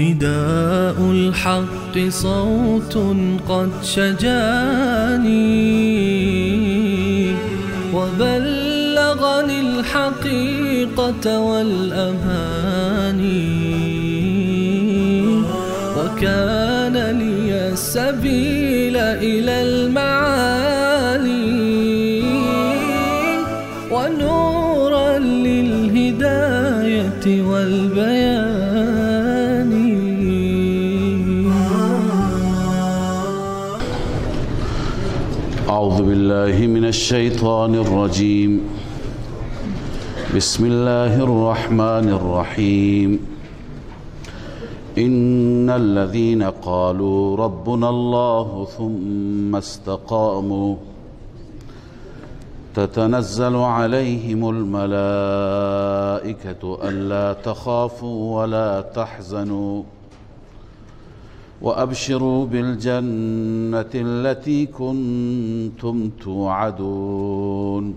نداء الحق صوت قد شجاني وبلغني الحقيقة والأماني وكان لي السبيل إلى المعالي ونورا للهداية والبيان. أعوذ بالله من الشيطان الرجيم. بسم الله الرحمن الرحيم. إن الذين قالوا ربنا الله ثم استقاموا تتنزل عليهم الملائكة ألا تخافوا ولا تحزنوا وأبشروا بالجنة التي كنتم توعدون.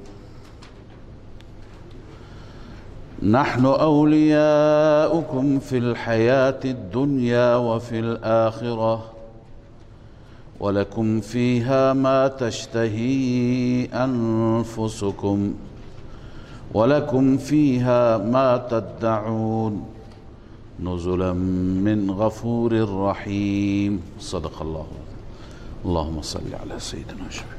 نحن أولياؤكم في الحياة الدنيا وفي الآخرة ولكم فيها ما تشتهي أنفسكم ولكم فيها ما تدعون نزلا من غفور رحيم. صدق الله. اللهم صل على سيدنا شفينا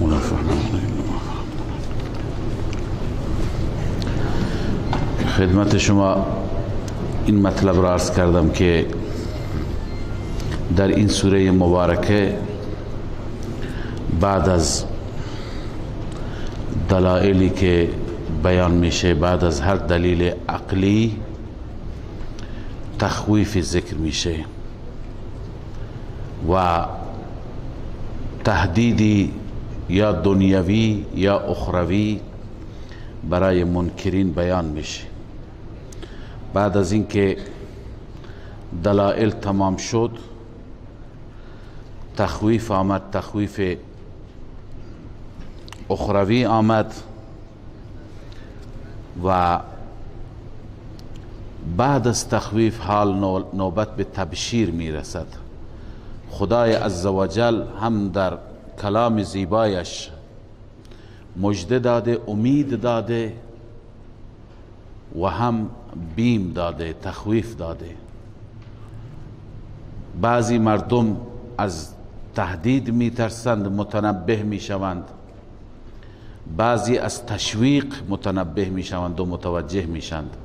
ولا فهمنا خدمت شما این مطلب را عرض کردم که در این سوره مبارکه بعد از دلایلی که بیان میشه، بعد از هر دلیل عقلی تخویف ذکر میشه و تهدیدی یا دنیوی یا اخروی برای منکرین بیان میشه. بعد از اینکه دلایل تمام شد تخویف آمد، تخویف اخروی آمد و بعد از تخویف حال نوبت به تبشیر میرسد. خدای عزوجل هم در کلام زیبایش مژده داده، امید داده و هم بیم داده، تخویف داده. بعضی مردم از تهدید میترسند، متنبه میشوند، بعضی از تشویق متنبه میشوند و متوجه میشند.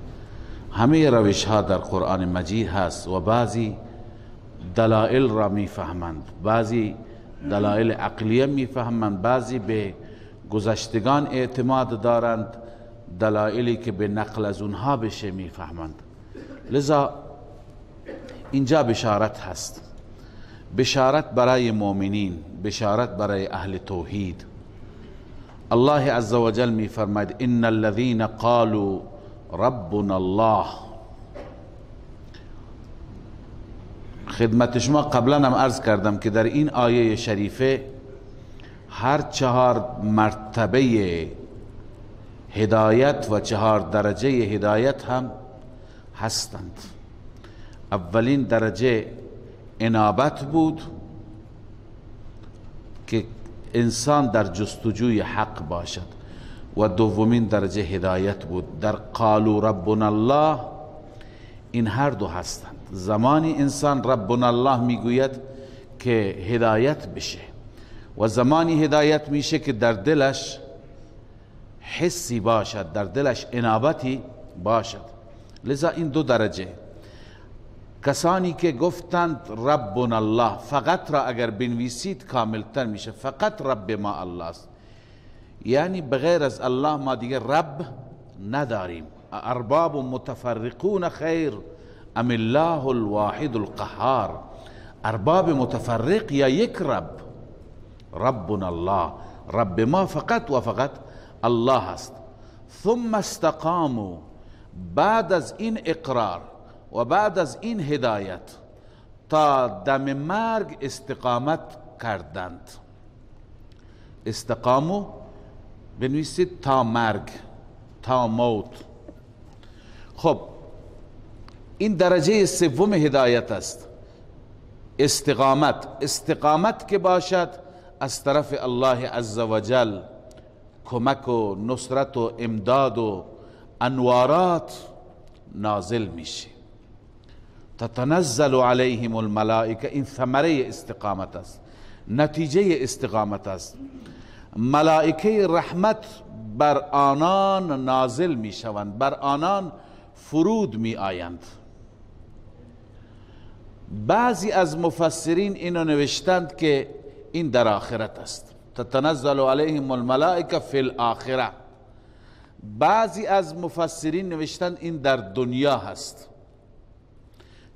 همه روش ها در قرآن مجید هست و بعضی دلائل را میفهمند، بعضی دلائل عقلیه میفهمند، بعضی به گذشتگان اعتماد دارند، دلائلی که به نقل از اونها بشه میفهمند. لذا اینجا بشارت هست، بشارت برای مؤمنین، بشارت برای اهل توحید. الله عزوجل می فرماید ان الذين قالوا ربنا الله. خدمت شما قبلا هم عرض کردم که در این آیه شریفه هر 4 مرتبه هدایت و 4 درجه هدایت هم هستند. اولین درجه انابت بود که انسان در جستجوی حق باشد و دومین درجه هدایت بود. در قالوا ربنا الله این هر دو هستند. زمانی انسان ربنا الله میگوید که هدایت بشه و زمانی هدایت میشه که در دلش حسی باشد، در دلش انابتی باشد. لذا این 2 درجه. کسانی که گفتند ربنا الله، فقط را اگر بنویسید کاملتر میشه، فقط رب ما الله است. یعنی بغیر از الله ما دیگه رب نداریم. ارباب متفرقون خیر ام الله الواحد القهار، ارباب متفرق یا یک رب؟ ربنا الله، رب ما فقط و فقط الله است. ثم استقاموا، بعد از این اقرار و بعد از این هدایت تا دم مرگ استقامت کردند. استقاموا بنویسید تا مرگ، تا موت. خب این درجه سوم هدایت است، استقامت. استقامت که باشد از طرف الله عزوجل کمک و نصرت و امداد و انوارات نازل میشه. تتنزل علیهم الملائکه، این ثمره استقامت است، نتیجه استقامت است. ملائکه رحمت بر آنان نازل می شوند، بر آنان فرود می آیند. بعضی از مفسرین اینو نوشتند که این در آخرت است، تتنزل علیهم الملائکه فی الاخره. بعضی از مفسرین نوشتند این در دنیا هست،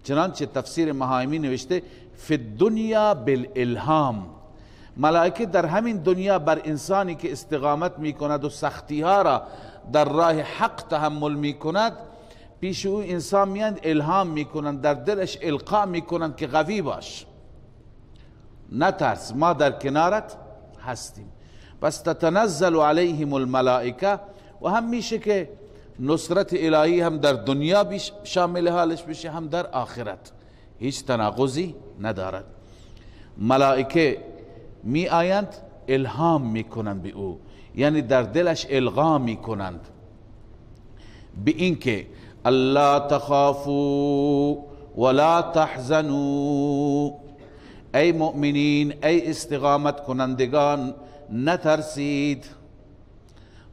چنانچه تفسیر مهایمی نوشته فی الدنیا بالالهام. ملائکه در همین دنیا بر انسانی که استقامت می کند و سختی ها را در راه حق تحمل می کند، پیش او انسان میاند الهام می کنند، در دلش القا می کنند که قوی باش، نترس، ما در کنارت هستیم. پس تتنزل علیهم الملائکه، و هم میشه که نصرت الهی هم در دنیا شامل حالش بشه، هم در آخرت، هیچ تناقضی ندارد. ملائکه می آیند الهام می کنند به او، یعنی در دلش القا می کنند به این که الا تخافوا ولا تحزنوا، ای مؤمنین، ای استقامت کنندگان، نترسید،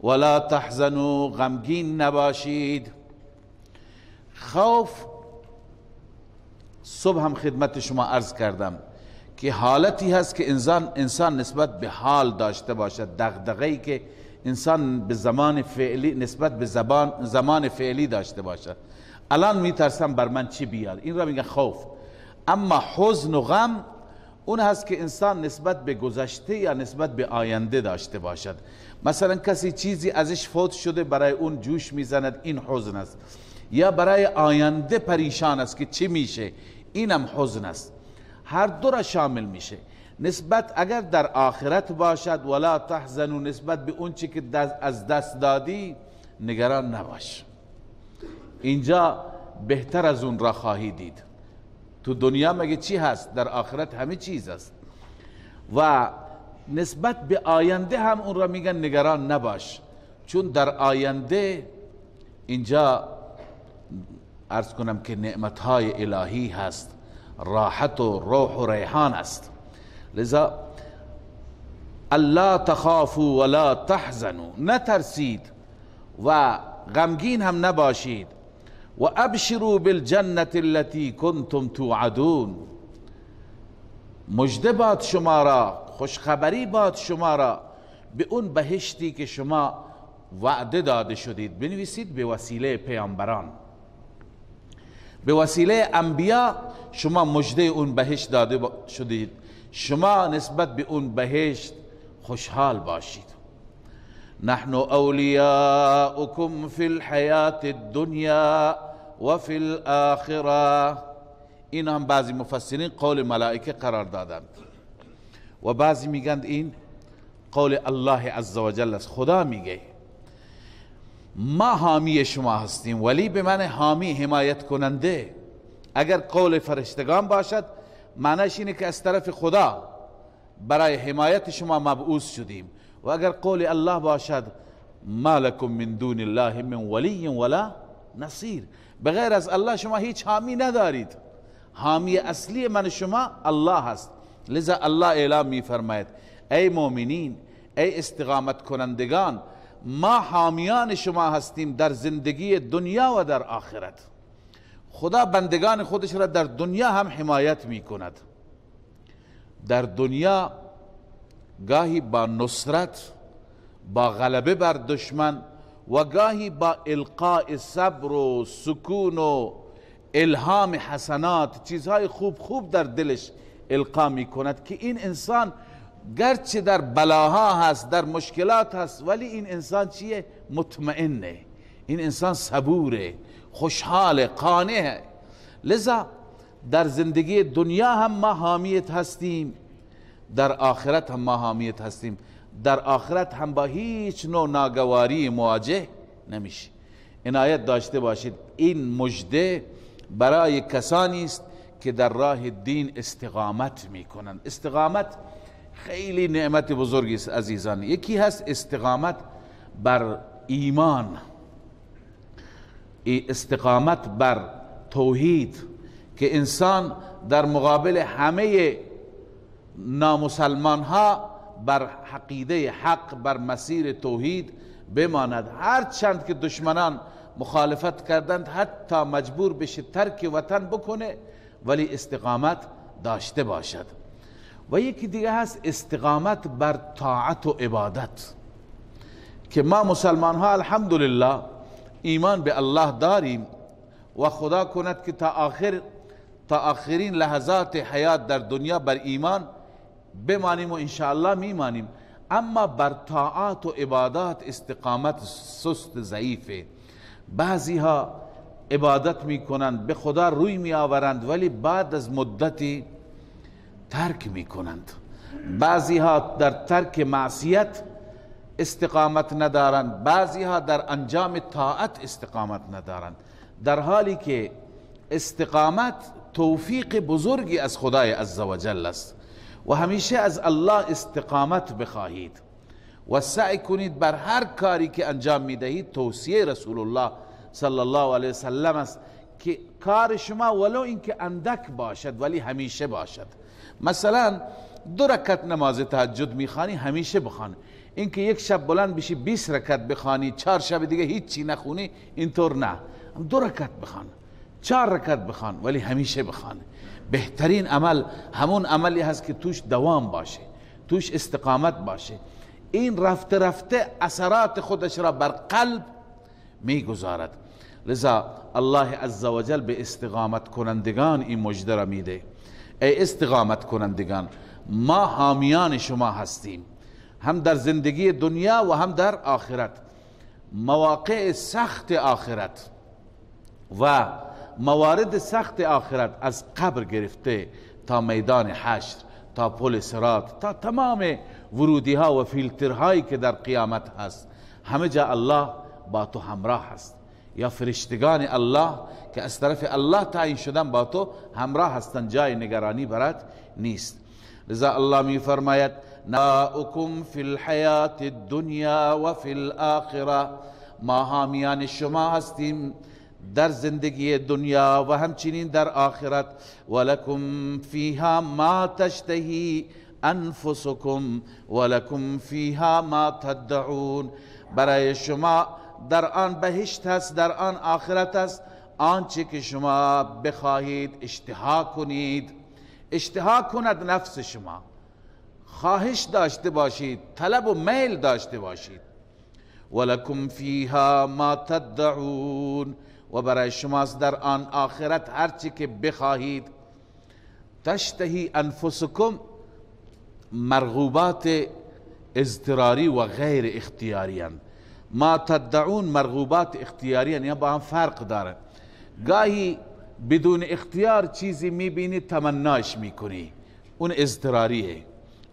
ولا تحزنوا، غمگین نباشید. خوف، صبح هم خدمت شما عرض کردم که حالتی هست که انسان نسبت به حال داشته باشد، دغدغه‌ای که انسان به زمان فعلی نسبت به زمان فعلی داشته باشد. الان میترسم بر من چی بیاد، این را میگن خوف. اما حزن و غم اون هست که انسان نسبت به گذشته یا نسبت به آینده داشته باشد. مثلا کسی چیزی ازش فوت شده، برای اون جوش میزند، این حزن است. یا برای آینده پریشان است که چی میشه، اینم حزن است. هر دو را شامل میشه. نسبت اگر در آخرت باشد ولا تحزنوا، نسبت به اون چی که از دست دادی نگران نباش، اینجا بهتر از اون را خواهی دید. تو دنیا مگه چی هست؟ در آخرت همه چیز است. و نسبت به آینده هم اون را میگن نگران نباش، چون در آینده اینجا عرض کنم که نعمتهای الهی هست، راحت و روح و ریحان است. لذا الا تخافوا ولا تحزنوا، نترسید و غمگین هم نباشید. و ابشروا بالجنة التي كنتم توعدون، مژده باد شما را، خوشخبری باد شما را به اون بهشتی که شما وعده داده شدید. بنویسید به وسیله پیامبران، به وسیله انبیا شما مژده اون بهشت داده شدید، شما نسبت به اون بهشت خوشحال باشید. نحن اولیاؤکم فی الحیات الدنیا و فی الاخره. این هم بعضی مفسرین قول ملائکه قرار دادند و بعضی میگند این قول الله عزوجل است. خدا میگه ما حامی شما هستیم، ولی به معنی حامی، حمایت کننده. اگر قول فرشتگان باشد معنیش اینه که از طرف خدا برای حمایت شما مبعوث شدیم، و اگر قول الله باشد ما لکم من دون الله من ولی ولا نصیر، بغیر از الله شما هیچ حامی ندارید. حامی اصلی من شما الله هست. لذا الله اعلام می فرماید ای مؤمنین، ای استقامت کنندگان، ما حامیان شما هستیم در زندگی دنیا و در آخرت. خدا بندگان خودش را در دنیا هم حمایت می کند. در دنیا گاهی با نصرت، با غلبه بر دشمن و گاهی با القاء صبر و سکون و الهام حسنات، چیزهای خوب خوب در دلش القا می کند که این انسان گرچه در بلاها هست، در مشکلات هست، ولی این انسان چیه؟ مطمئنه، این انسان صبوره، خوشحال، قانعه. لذا در زندگی دنیا هم ما حامیت هستیم، در آخرت هم ما حامیت هستیم. در آخرت هم با هیچ نوع ناگواری مواجه نمیشه. عنایت داشته باشید، این مژده برای کسانی است که در راه دین استقامت میکنند. استقامت خیلی نعمت بزرگی است عزیزان. یکی هست استقامت بر ایمان، استقامت بر توحید، که انسان در مقابل همه نامسلمان ها بر عقیده حق، بر مسیر توحید بماند. هر چند که دشمنان مخالفت کردند، حتی مجبور بشه ترک وطن بکنه، ولی استقامت داشته باشد. و یکی دیگه هست استقامت بر طاعت و عبادت، که ما مسلمان ها الحمدلله ایمان به الله داریم و خدا کند که تا آخرین لحظات حیات در دنیا بر ایمان بمانیم و انشاءالله میمانیم. اما بر طاعات و عبادات استقامت سست، ضعیفه. بعضی ها عبادت میکنند، به خدا روی میآورند، ولی بعد از مدتی ترک میکنند. بعضی ها در ترک معصیت استقامت ندارند، بعضی ها در انجام طاعت استقامت ندارند، در حالی که استقامت توفیق بزرگی از خدای عزوجل است. و همیشه از الله استقامت بخواهید و سعی کنید بر هر کاری که انجام میدهید. توصیه رسول الله صلی الله علیه وسلم است که کار شما ولو اینکه اندک باشد ولی همیشه باشد. مثلا 2 رکعت نماز تهجد میخوانی، همیشه بخوان. اینکه یک شب بلند بشی 20 رکعت بخوانی، 4 شب دیگه هیچی نخونی، اینطور نه. 2 رکعت بخوان، 4 رکعت بخوان، ولی همیشه بخوان. بهترین عمل همون عملی هست که توش دوام باشه، توش استقامت باشه. این رفته رفته اثرات خودش را بر قلب میگذارد. لذا الله عزوجل به استقامت کنندگان این مژده را میده. ای استقامت کنندگان، ما حامیان شما هستیم، هم در زندگی دنیا و هم در آخرت. مواقع سخت آخرت و موارد سخت آخرت، از قبر گرفته تا میدان حشر، تا پل صراط، تا تمام ورودی ها و فیلترهایی که در قیامت هست، همه جا الله با تو همراه هست. یا فرشتگان الله که از طرف الله تعیین شدن با تو همراه هستند، جای نگرانی برات نیست. لذا الله می فرماید ناؤکم فی الحیات الدنیا و فی الاخره، ما حامیان شما هستیم در زندگی دنیا و همچنین در آخرت. ولکم فیها ما تشتهی انفسکم ولکم فیها ما تدعون، برای شما در آن بهشت هست، در آن آخرت است، آنچه که شما بخواهید اشتها کنید. اشتها کند نفس شما، خواهش داشته باشید، طلب و میل داشته باشید. ولکم فیها ما تدعون، و برای شماست در آن آخرت هرچی که بخواهید. تشتهی انفسکم، مرغوبات اضطراری و غیر اختیاری هستند. ما تدعون مرغوبات اختیاری هستند، یا با هم فرق داره. گاهی بدون اختیار چیزی میبینی تمناش میکنی، اون اضطراریه،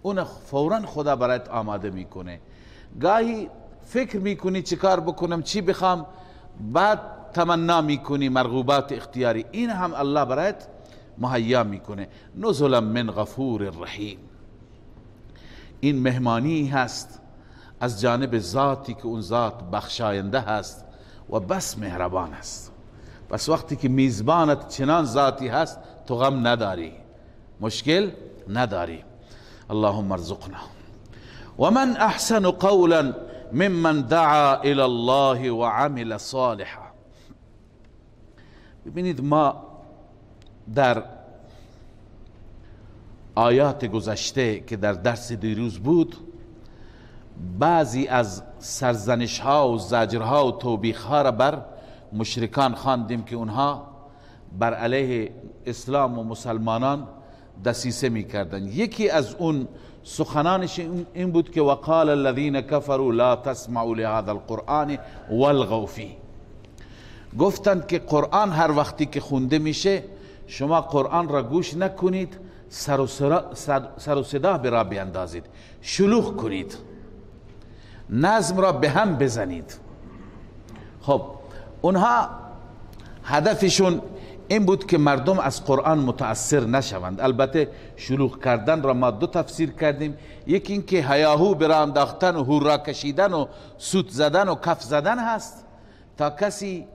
اون فوراً خدا برایت آماده میکنه. گاهی فکر میکنی چی کار بکنم، چی بخوام، بعد تمنا میکنی، مرغوبات اختیاری. این هم الله برایت مهیا میکنه. نزلا من غفور رحیم، این مهمانی هست از جانب ذاتی که اون ذات بخشاینده هست و بس مهربان است. بس وقتی که میزبانت چنان ذاتی هست تو غم نداری، مشکل نداری. اللهم ارزقنا. ومن احسن قولا ممن دعا الى الله وعمل صالحا. ببینید ما در آیات گذشته که در درس دیروز بود بعضی از سرزنش ها و زجر ها و توبیخ ها را بر مشرکان خواندیم که اونها بر علیه اسلام و مسلمانان دسیسه می کردن. یکی از اون سخنانش این بود که وقال الذين كفروا لا تسمعوا لهذا القرآن والغوا فيه. گفتند که قرآن هر وقتی که خونده میشه شما قرآن را گوش نکنید، سر و صدا به راه بیندازید، شلوغ کنید، نظم را به هم بزنید. خب اونها هدفشون این بود که مردم از قرآن متاثر نشوند. البته شلوغ کردن را ما دو تفسیر کردیم، یکی این که هیاهو به راه انداختن و هورا کشیدن و سوت زدن و کف زدن هست تا کسی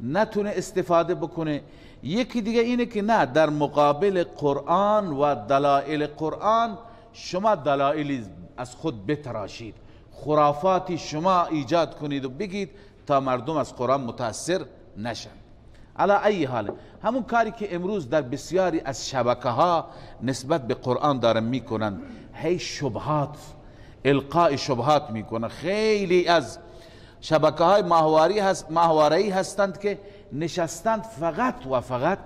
نتونه استفاده بکنه. یکی دیگه اینه که نه، در مقابل قرآن و دلائل قرآن شما دلائلی از خود بتراشید، خرافاتی شما ایجاد کنید و بگید تا مردم از قرآن متاثر نشن. علی ای حال همون کاری که امروز در بسیاری از شبکه ها نسبت به قرآن دارن میکنن، هی شبهات، القاء شبهات میکنن. خیلی از شبکه های ماهواره‌ای هستند که نشستند فقط و فقط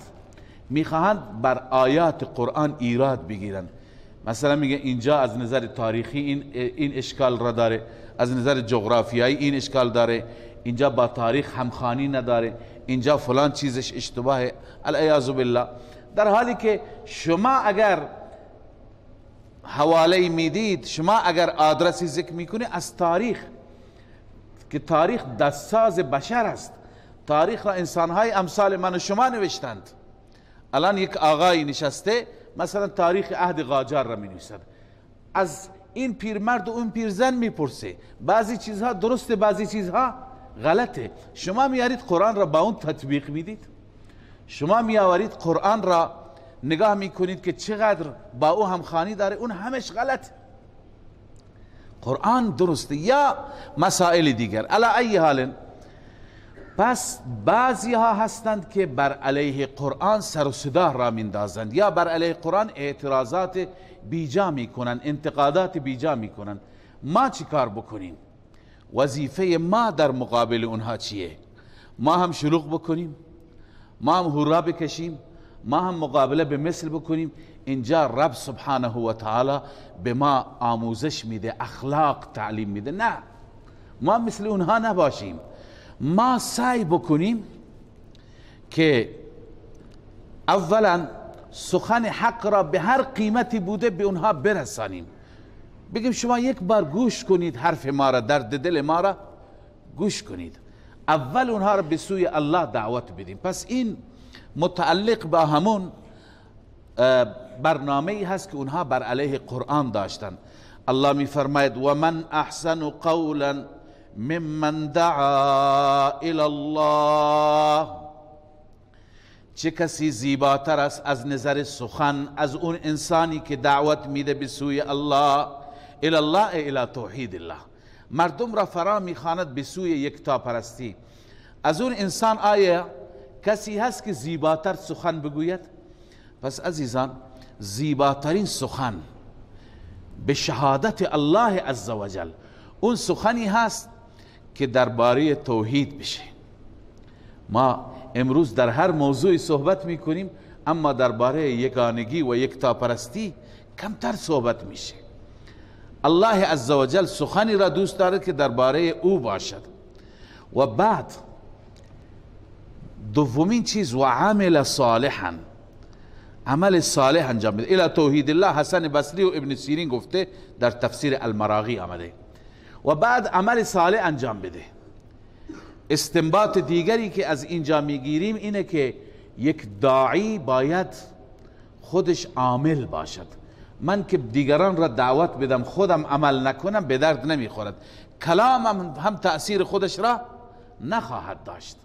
میخواهند بر آیات قرآن ایراد بگیرن. مثلا میگه اینجا از نظر تاریخی این اشکال را داره، از نظر جغرافیایی این اشکال داره، اینجا با تاریخ همخوانی نداره، اینجا فلان چیزش اشتباهه، العیاذ بالله. در حالی که شما اگر حواله میدید، شما اگر آدرسی ذکر میکنه از تاریخ، که تاریخ دستساز بشر است، تاریخ را انسانهای امثال من و شما نوشتند. الان یک آقای نشسته مثلا تاریخ عهد قاجار را می نویسد، از این پیرمرد و اون پیرزن میپرسه، بعضی چیزها درسته بعضی چیزها غلطه. شما میارید قرآن را با اون تطبیق میدید، شما میآورید قرآن را نگاه میکنید که چقدر با او همخوانی داره، اون همش غلط. قرآن درسته یا مسائل دیگر. علی ای حال، پس بعضی ها هستند که بر علیه قرآن سر و صدا را میندازند یا بر علیه قرآن اعتراضات بیجا میکنند، انتقادات بیجا میکنند. ما چی کار بکنیم؟ وظیفه ما در مقابل اونها چیه؟ ما هم شلوغ بکنیم؟ ما هم هورا بکشیم؟ ما هم مقابله به مثل بکنیم؟ اینجا رب سبحانه و تعالی به ما آموزش میده، اخلاق تعلیم میده. نه، ما مثل اونها نباشیم. ما سعی بکنیم که اولا سخن حق را به هر قیمتی بوده به اونها برسانیم. بگیم شما یک بار گوش کنید حرف ما را، درد دل ما را گوش کنید. اول اونها را به سوی الله دعوت بدیم. پس این متعلق با همون برنامه‌ای هست که اونها بر علیه قرآن داشتن. الله می فرماید و من احسن قولا ممن دعا الی الله، چه کسی زیباتر است از نظر سخن از اون انسانی که دعوت میده به سوی الله، الی الله الی توحید الله، مردم را فرا میخواند به سوی یکتاپرستی. از اون انسان آیا کسی هست که زیباتر سخن بگوید؟ پس عزیزان، زیباترین سخن به شهادت الله عزوجل اون سخنی هست که درباره توحید بشه. ما امروز در هر موضوعی صحبت میکنیم، اما درباره یگانگی و یکتاپرستی کمتر صحبت میشه. الله عزوجل سخنی را دوست دارد که درباره او باشد. و بعد دومین چیز و عمل صالحا، عمل صالح انجام بده. الی توحید الله، حسن بصری و ابن سیرین گفته در تفسیر المراغی آمده. و بعد عمل صالح انجام بده. استنباط دیگری که از اینجا میگیریم اینه که یک داعی باید خودش عامل باشد. من که دیگران را دعوت بدم خودم عمل نکنم به درد نمیخورد، کلامم هم تأثیر خودش را نخواهد داشت.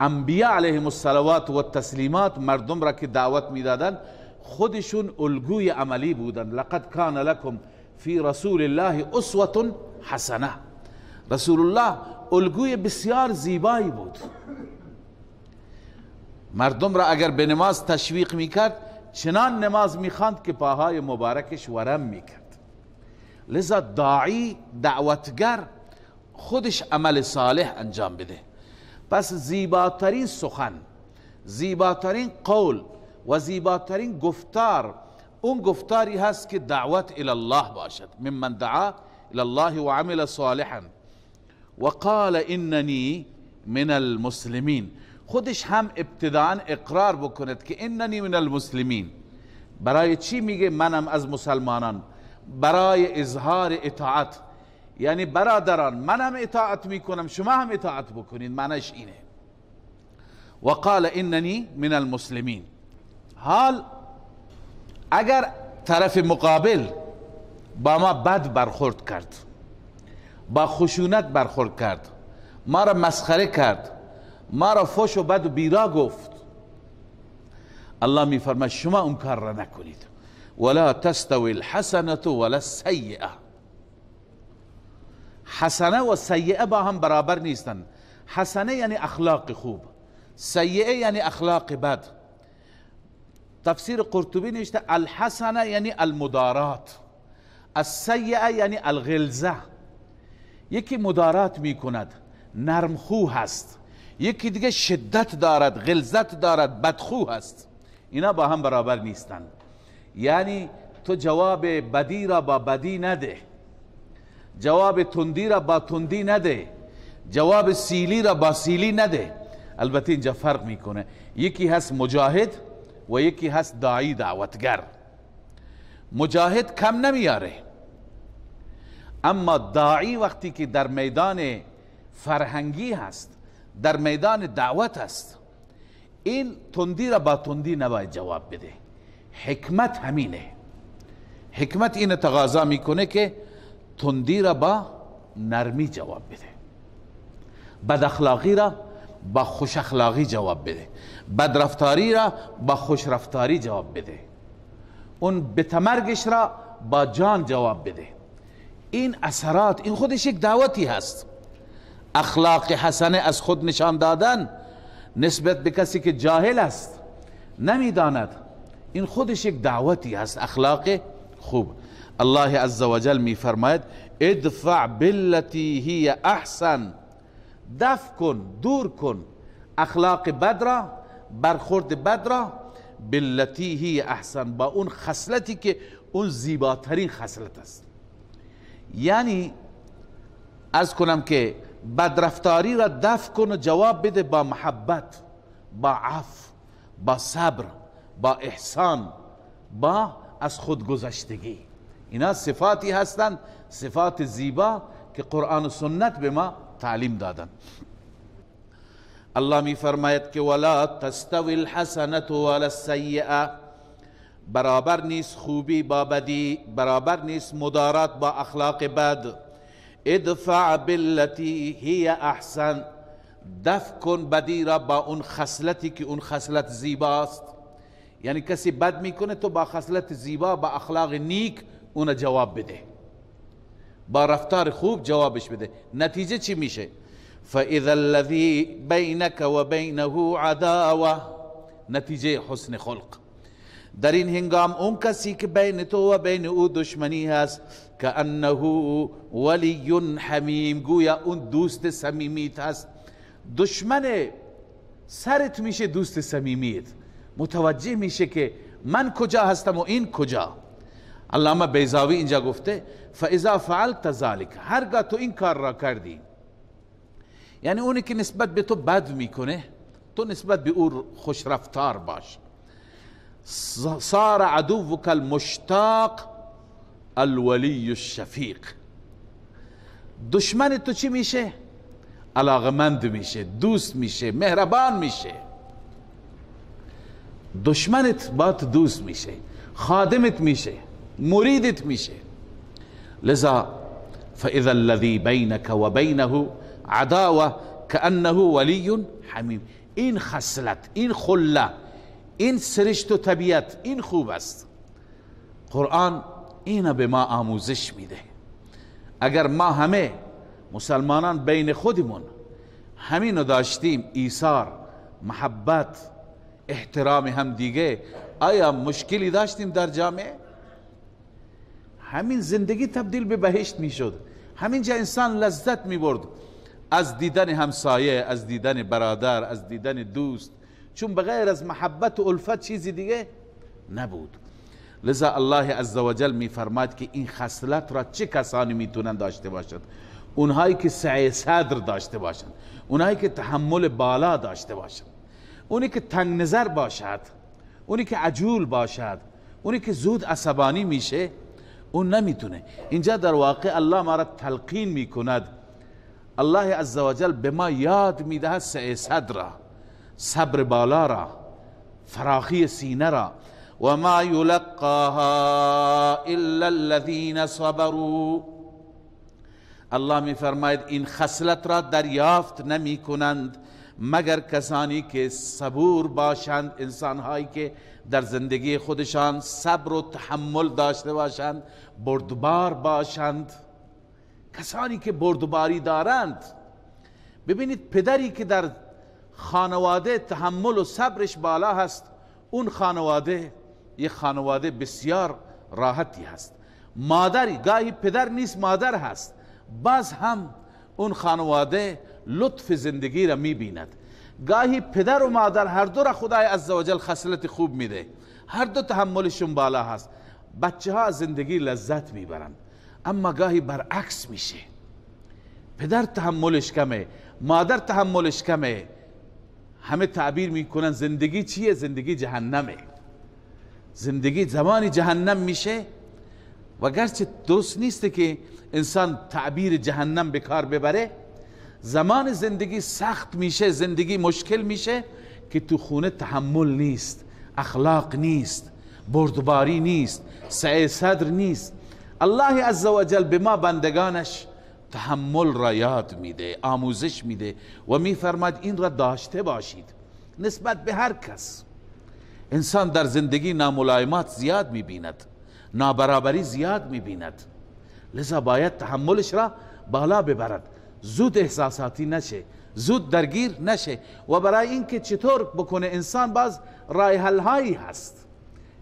انبیاء علیهم الصلوات و التسلیمات مردم را که دعوت میدادن خودشون الگوی عملی بودن. لقد کان لکم فی رسول الله اسوة حسنه. رسول الله الگوی بسیار زیبایی بود. مردم را اگر به نماز تشویق میکرد چنان نماز میخواند که پاهای مبارکش ورم میکرد. لذا داعی، دعوتگر خودش عمل صالح انجام بده. پس زیباترین سخن، زیباترین قول و زیباترین گفتار اون گفتاری هست که دعوت الی الله باشد. ممن دعا الی الله و عمل صالحا و قال اننی من المسلمین. خودش هم ابتداء اقرار بکند که اننی من المسلمین. برای چی میگه منم از مسلمانان؟ برای اظهار اطاعت. یعنی برادران منم اطاعت میکنم، شما هم اطاعت بکنید، معنیش اینه. و قال اننی من المسلمین. حال اگر طرف مقابل با ما بد برخورد کرد، با خشونت برخورد کرد، ما را مسخره کرد، ما را فحش و بد و بیرا گفت، الله می فرماید شما اون کار را نکنید. ولا تستوی الحسنة ولا السیئه. حسنه و سیئه با هم برابر نیستن. حسنه یعنی اخلاق خوب، سیئه یعنی اخلاق بد. تفسیر قرطبی نوشته الحسنه یعنی المدارات، السیئه یعنی الغلظه. یکی مدارات میکند، نرمخو هست، یکی دیگه شدت دارد، غلظت دارد، بدخو هست. اینا با هم برابر نیستند. یعنی تو جواب بدی را با بدی نده، جواب تندی را با تندی نده، جواب سیلی را با سیلی نده. البته اینجا فرق میکنه، یکی هست مجاهد و یکی هست داعی، دعوتگر. مجاهد کم نمیاره، اما داعی وقتی که در میدان فرهنگی هست، در میدان دعوت هست، این تندی را با تندی نباید جواب بده. حکمت همینه. حکمت این تقاضا میکنه که تندی را با نرمی جواب بده، بد اخلاقی را با خوش اخلاقی جواب بده، بد رفتاری را با خوش رفتاری جواب بده، اون بتمرگش را با جان جواب بده. این اثرات، این خودش یک دعوتی هست. اخلاق حسنه از خود نشان دادن نسبت به کسی که جاهل است، نمیداند، این خودش یک دعوتی هست. اخلاق خوب. الله عزوجل می فرماید ادفع بالتی هی احسن. دفع کن، دور کن اخلاق بد را، برخورد بد را، بالتی هی احسن، با اون خصلتی که اون زیباترین خصلت است. یعنی از کنم که بدرفتاری را دفع کن و جواب بده با محبت، با عفو، با صبر، با احسان، با از خودگذشتگی. اینا صفاتی هستند، صفات زیبا که قرآن و سنت به ما تعلیم دادن. الله می فرماید که ولا تستوی الحسنة ولا السیئه. برابر نیست خوبی با بدی، برابر نیست مدارات با اخلاق بد. ادفع بالتی هی احسن. دفع کن بدی را با اون خصلتی که اون خصلت زیباست. یعنی کسی بد میکنه، تو با خصلت زیبا، با اخلاق نیک اون جواب بده، با رفتار خوب جوابش بده. نتیجه چی میشه؟ فاذا الذی بینک و بینه عداوه. نتیجه حسن خلق. در این هنگام اون کسی که بین تو و بین او دشمنی هست، کأنه ولی حمیم، گویا اون دوست صمیمیت هست. دشمن سرت میشه دوست صمیمیت، متوجه میشه که من کجا هستم و این کجا. علامه بیضاوی اینجا گفته فاذا فعلت ذلك، هرگاه تو این کار را کردی، یعنی اونی که نسبت به تو بد میکنه، تو نسبت به او خوش رفتار باش. صار عدوك المشتاق الولی الشفیق. دشمن تو چی میشه؟ علاقمند میشه، دوست میشه، مهربان میشه. دشمنت با تو دوست میشه، خادمت میشه، مریدت میشه. لذا فاذا الذي بينك وبينه عداوه كأنه ولي حمیم. این خصلت، این خله، این سرشت و طبیعت، این خوب است. قرآن اینا به ما آموزش میده. اگر ما همه مسلمانان بین خودمون همینو داشتیم، ایثار، محبت، احترام هم دیگه، آیا مشکلی داشتیم در جامعه؟ همین زندگی تبدیل به بهشت میشد. همینجا انسان لذت میبرد از دیدن همسایه، از دیدن برادر، از دیدن دوست، چون بغیر از محبت و الفت چیزی دیگه نبود. لذا الله عزوجل میفرماید که این خصلت را چه کسانی میتونن داشته باشند؟ اونهایی که سعی صدر داشته باشند، اونهایی که تحمل بالا داشته باشند، اونی که تنگ نظر باشد، اونی که عجول باشد، اونی که زود عصبانی میشه، اون نمیتونه. اینجا در واقع الله ما را تلقین میکند، الله عزوجل به ما یاد میدهد سعی صدر را، صبر بالا را، فراخی سینه را. و ما یلقاها الا الذین صبروا، الله میفرماید این خصلت را دریافت نمی کنند مگر کسانی که صبور باشند، انسانهایی که در زندگی خودشان صبر و تحمل داشته باشند، بردبار باشند. کسانی که بردباری دارند، ببینید پدری که در خانواده تحمل و صبرش بالا هست، اون خانواده یک خانواده بسیار راحتی هست. مادری، گاهی پدر نیست مادر هست، باز هم اون خانواده لطف زندگی را میبیند. گاهی پدر و مادر هر دو را خدای عزوجل خصلت خوب میده، هر دو تحملشون بالا هست، بچه ها زندگی لذت میبرند. اما گاهی برعکس میشه، پدر تحملش کمه، مادر تحملش کمه، همه تعبیر میکنن زندگی چیه؟ زندگی جهنمه. زندگی زمانی جهنم میشه، و گرچه درست نیست که انسان تعبیر جهنم به کار ببره، زمان زندگی سخت میشه، زندگی مشکل میشه که تو خونه تحمل نیست، اخلاق نیست، بردباری نیست، سعی صدر نیست. الله عزوجل به ما بندگانش تحمل را یاد میده، آموزش میده و میفرماید این را داشته باشید نسبت به هر کس. انسان در زندگی ناملایمات زیاد میبیند، نابرابری زیاد میبیند، لذا باید تحملش را بالا ببرد، زود احساساتی نشه، زود درگیر نشه. و برای اینکه چطور بکنه انسان، باز راه حل هایی هست.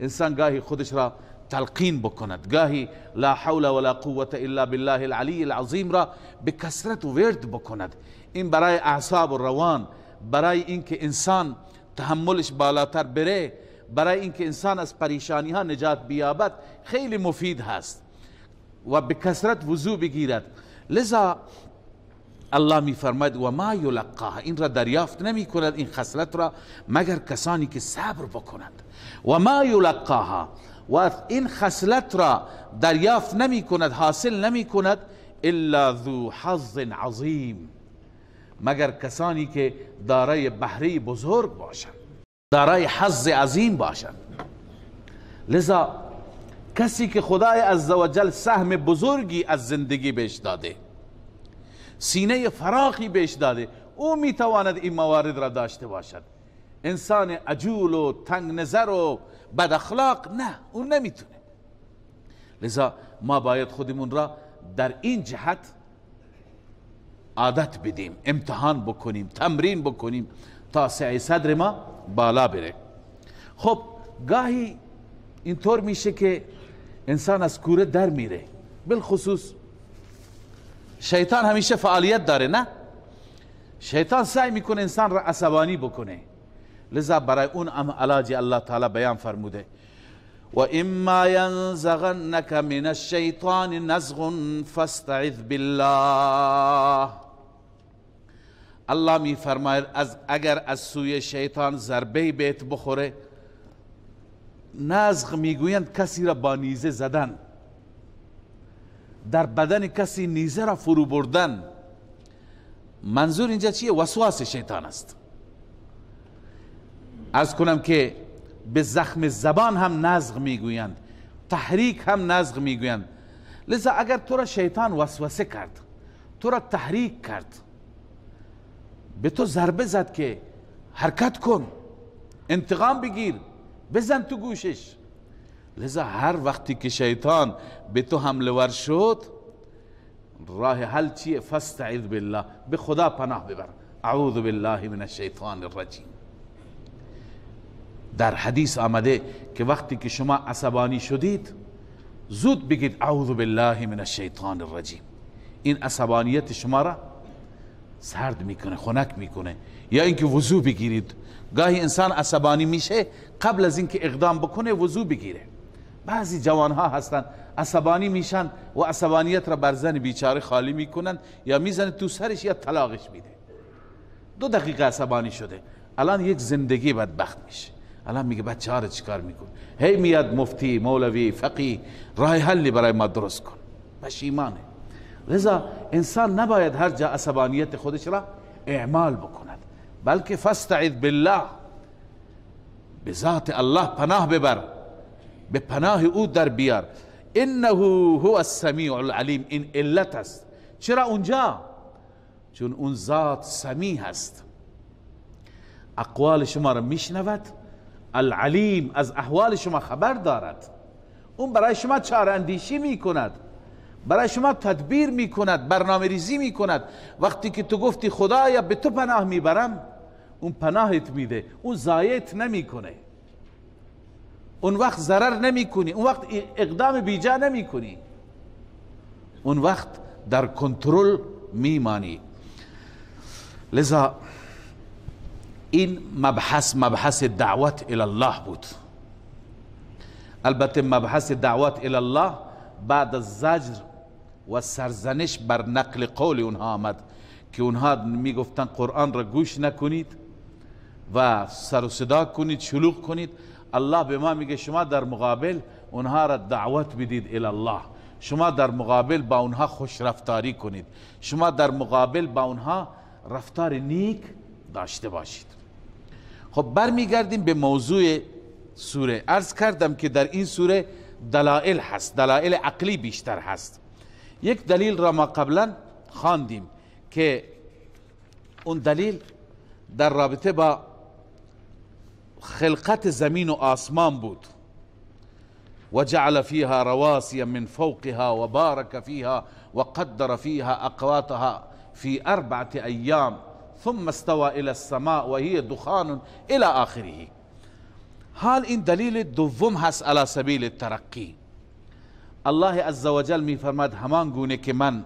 انسان گاهی خودش را تلقین بکند، گاهی لا حول ولا قوة الا بالله العلی العظیم را به کثرت ورد بکند. این برای اعصاب و روان، برای اینکه انسان تحملش بالاتر بره، برای اینکه انسان از پریشانی ها نجات بیابد خیلی مفید هست و به کثرت وضو بگیرد. لذا الله می فرماید و ما یلقاها، این را دریافت نمی کند این خصلت را مگر کسانی که صبر بکنند. و ما یلقاها، و این خصلت را دریافت نمی کند، حاصل نمی کند الا ذو حظ عظیم، مگر کسانی که دارای بهره بزرگ باشند، دارای حظ عظیم باشند. لذا کسی که خدای عزوجل سهم بزرگی از زندگی بهش داده، سینه فراخی بهش داده، او میتواند این موارد را داشته باشد. انسان عجول و تنگ نظر و بد اخلاق نه، اون نمیتونه. لذا ما باید خودمون را در این جهت عادت بدیم، امتحان بکنیم، تمرین بکنیم تا سعی صدر ما بالا بره. خب گاهی اینطور میشه که انسان از کوره در میره، بالخصوص شیطان همیشه فعالیت داره، نه؟ شیطان سعی میکنه انسان را عصبانی بکنه. لذا برای اون علاج الله تعالی بیان فرموده و اما ینزغنک من الشیطان نزغ فاستعذ بالله. الله می فرماید اگر از سوی شیطان ضربه بهت بخوره، نزغ میگویند کسی را با نیزه زدن، در بدن کسی نیزه را فرو بردن. منظور اینجا چیه؟ وسواس شیطان است. از کنم که به زخم زبان هم نزغ میگویند، تحریک هم نزغ میگویند. لذا اگر تو را شیطان وسوسه کرد، تو را تحریک کرد، به تو ضربه زد که حرکت کن، انتقام بگیر، بزن تو گوشش، لذا هر وقتی که شیطان به تو حمله ور شد، راه حل چیه؟ فاستعذ بالله، به خدا پناه ببر، اعوذ بالله من الشیطان الرجیم. در حدیث آمده که وقتی که شما عصبانی شدید، زود بگید اعوذ بالله من الشیطان الرجیم. این عصبانیت شما را سرد میکنه، خنک میکنه. یا اینکه وضو بگیرید. گاهی انسان عصبانی میشه قبل از اینکه اقدام بکنه وضو بگیره. بعضی جوانها هستن عصبانی میشن و عصبانیت را بر زن بیچاره خالی میکنن، یا میزنه تو سرش یا طلاقش میده. 2 دقیقه عصبانی شده، الان یک زندگی بدبخت میشه. الان میگه بچه ها را چیکار میکن؟ هی میاد مفتی، مولوی، فقیه، راه حلی برای ما درست کن. پشیمانه. لذا انسان نباید هر جا عصبانیت خودش را اعمال بکند، بلکه فاستعذ بالله، به ذات الله پناه ببر، به پناه او در بیار. انه هو السمیع العلیم. این علت است. چرا اونجا؟ چون اون ذات سمیع هست، اقوال شما را میشنود، العلیم، از احوال شما خبر دارد. اون برای شما چاره اندیشی میکند، برای شما تدبیر میکند، برنامه ریزی میکند. وقتی که تو گفتی خدایا به تو پناه میبرم، اون پناهت میده، اون ضایعت نمیکنه. اون وقت ضرر نمیکنی، اون وقت اقدام بیجا نمیکنی، اون وقت در کنترل میمانی. لذا این مبحث دعوت الی الله بود. البته مبحث دعوت الی الله بعد از زجر و سرزنش بر نقل قول اونها آمد که اونها میگفتن قرآن را گوش نکنید و سر و صدا کنید، شلوغ کنید. الله به ما میگه شما در مقابل اونها را دعوت بدید الی الله، شما در مقابل با اونها خوش رفتاری کنید، شما در مقابل با اونها رفتار نیک داشته باشید. خب برمیگردیم به موضوع سوره. عرض کردم که در این سوره دلائل هست، دلائل عقلی بیشتر هست. یک دلیل را ما قبلا خواندیم که اون دلیل در رابطه با خلقت زمین و آسمان بود. وجعل فيها رواسي من فوقها وبارك فيها وقدر فيها أقواتها في 4 أيام ثم استوى إلى السماء وهي دخان إلى آخره. حال این دلیل دوم هست على سبیل الترقی. الله عزوجل می فرماد همان گونه که من